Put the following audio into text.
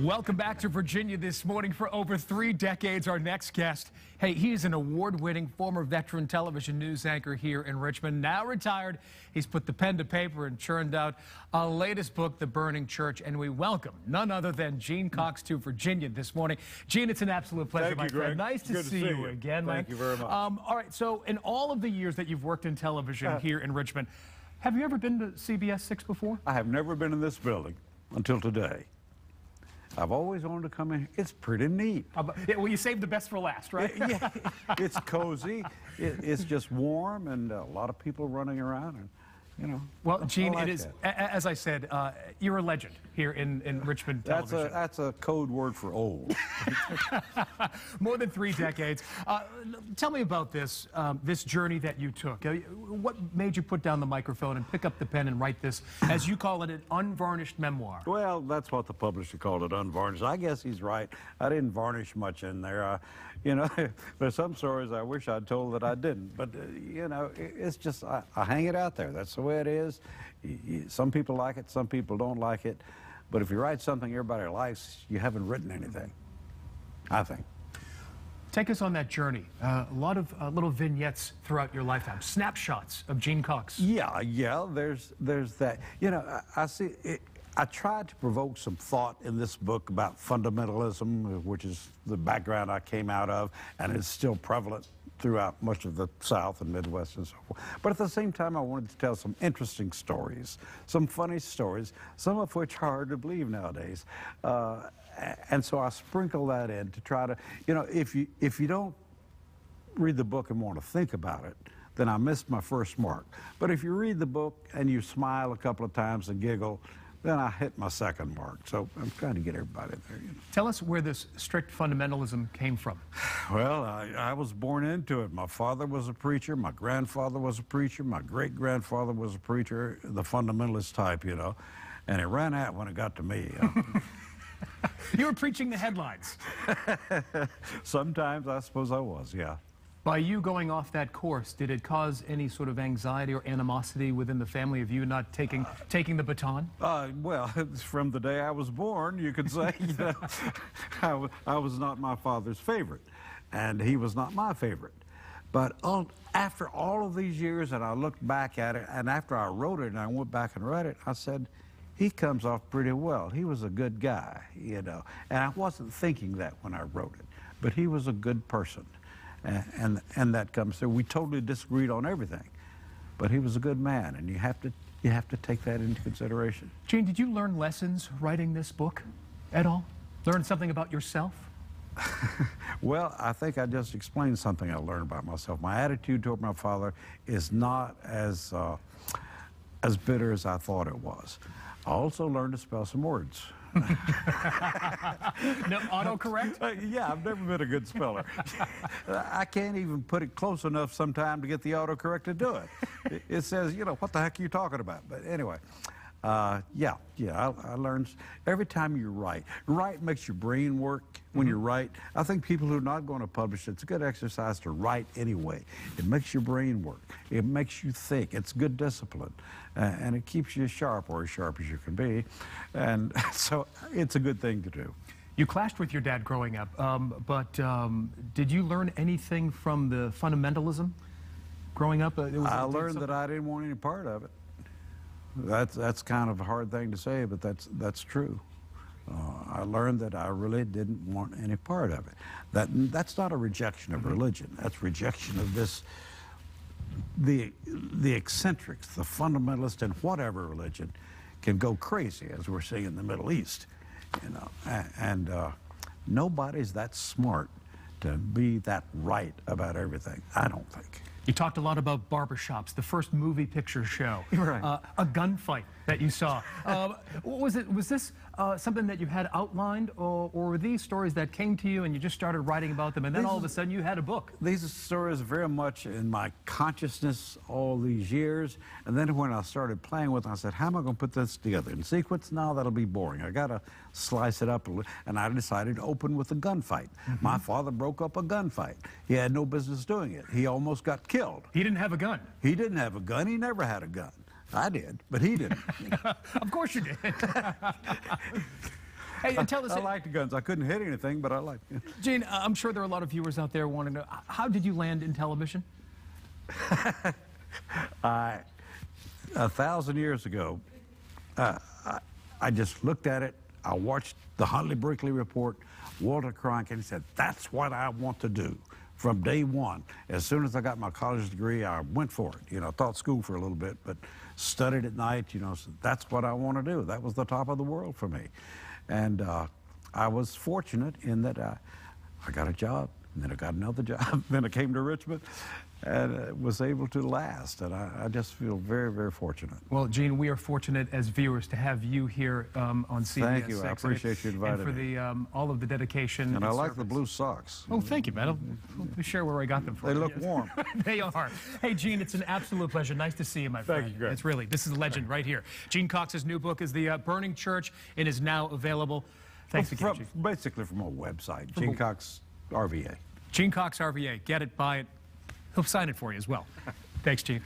Welcome back to Virginia this morning. For over 3 decades, our next guest, hey, he is an award-winning former veteran television news anchor here in Richmond. Now retired, he's put the pen to paper and churned out a latest book, The Burning Church, and we welcome none other than Gene Cox to Virginia this morning. Gene, it's an absolute pleasure, my friend. Nice to see you again, man. Thank you very much. All right, so in all of the years that you've worked in television here in Richmond, have you ever been to CBS 6 before? I have never been in this building until today. I've always wanted to come in. It's pretty neat. Yeah, well, you saved the best for last, right? Yeah, it's cozy. It's just warm, and a lot of people running around, and you know. Well, Gene, like it is, as I said, you're a legend here in Richmond television. That's a code word for old. More than 3 decades. Tell me about this journey that you took. What made you put down the microphone and pick up the pen and write this, as you call it, an unvarnished memoir? Well, that's what the publisher called it, unvarnished. I guess he's right. I didn't varnish much in there. You know, there's some stories I wish I'd told that I didn't. But, you know, it's just, I hang it out there. That's the way it is. Some people like it, some people don't like it. But if you write something everybody likes, you haven't written anything, I think. Take us on that journey. A lot of little vignettes throughout your lifetime, snapshots of Gene Cox. Yeah, there's that. You know, I see it. I tried to provoke some thought in this book about fundamentalism, which is the background I came out of, and it's still prevalent throughout much of the South and Midwest and so forth. But at the same time, I wanted to tell some interesting stories, some funny stories, some of which are hard to believe nowadays. And so I sprinkle that in to try to, you know, if you don't read the book and want to think about it, then I missed my first mark. But if you read the book and you smile a couple of times and giggle, then I hit my second mark. So I'm trying to get everybody there. You know. Tell us where this strict fundamentalism came from. Well, I was born into it. My father was a preacher. My grandfather was a preacher. My great-grandfather was a preacher, the fundamentalist type, you know. And it ran out when it got to me. You were preaching the headlines. Sometimes I suppose I was, yeah. By you going off that course, did it cause any sort of anxiety or animosity within the family of you not taking the baton? Well, from the day I was born, you could say, you know, I was not my father's favorite, and he was not my favorite. But after all of these years, and I looked back at it, and after I wrote it and I went back and read it, I said, he comes off pretty well. He was a good guy, you know. And I wasn't thinking that when I wrote it, but he was a good person. And that comes through. We totally disagreed on everything, but he was a good man, and you have to take that into consideration. Gene, did you learn lessons writing this book at all? Learn something about yourself? Well, I think I just explained something I learned about myself. My attitude toward my father is not as bitter as I thought it was. I also learned to spell some words. No, autocorrect? Yeah, I've never been a good speller. I can't even put it close enough sometime to get the autocorrect to do it. It says, you know, what the heck are you talking about? But anyway, I learned every time you write makes your brain work when you write. I think people who are not going to publish it's a good exercise to write anyway. It makes your brain work. It makes you think. It's good discipline. And it keeps you sharp, or as sharp as you can be. And so it's a good thing to do. You clashed with your dad growing up, but did you learn anything from the fundamentalism growing up? I learned that I didn't want any part of it. That's kind of a hard thing to say, but that's true. I learned that I really didn't want any part of it. That's not a rejection of religion. That's rejection of this. The eccentrics, the fundamentalists in whatever religion can go crazy, as we're seeing in the Middle East, you know. And nobody's that smart to be that right about everything, I don't think. You talked a lot about barbershops, the first movie picture show, right. A gunfight that you saw. Was this something that you had outlined, or were these stories that came to you and you just started writing about them, and then all of a sudden you had a book? These are stories very much in my consciousness all these years, and then when I started playing with them, I said, how am I going to put this together? In sequence? No, that'll be boring. I got to slice it up a little, and I decided to open with a gunfight. My father broke up a gunfight. He had no business doing it. He almost got killed. He didn't have a gun. He didn't have a gun. He never had a gun. I did, but he didn't. Of course you did. Hey, and tell us, I liked the guns. I couldn't hit anything, but I liked it. Gene, I'm sure there are a lot of viewers out there wanting to know, how did you land in television? 1,000 years ago, I just looked at it. I watched the Huntley-Brinkley Report, Walter Cronkite, and he said, that's what I want to do from day one. As soon as I got my college degree, I went for it. You know, taught school for a little bit, but studied at night, you know, so that's what I want to do. That was the top of the world for me. And I was fortunate in that I got a job, and then I got another job, then I came to Richmond, and was able to last. And I just feel very, very fortunate. Well, Gene, we are fortunate as viewers to have you here on CBS. Thank you. I appreciate you inviting me. And for all of the dedication. And I like the blue socks. Oh, thank you, man. I'll share where I got them from. They look warm. They are. Hey, Gene, it's an absolute pleasure. Nice to see you, my friend. Thank you, Greg. It's really, this is a legend right here. Gene Cox's new book is The Burning Church. It is now available. Thanks again, Gene. Basically from a website, Gene Cox RVA. Gene Cox RVA. Get it, buy it. He'll sign it for you as well. Thanks, Gene.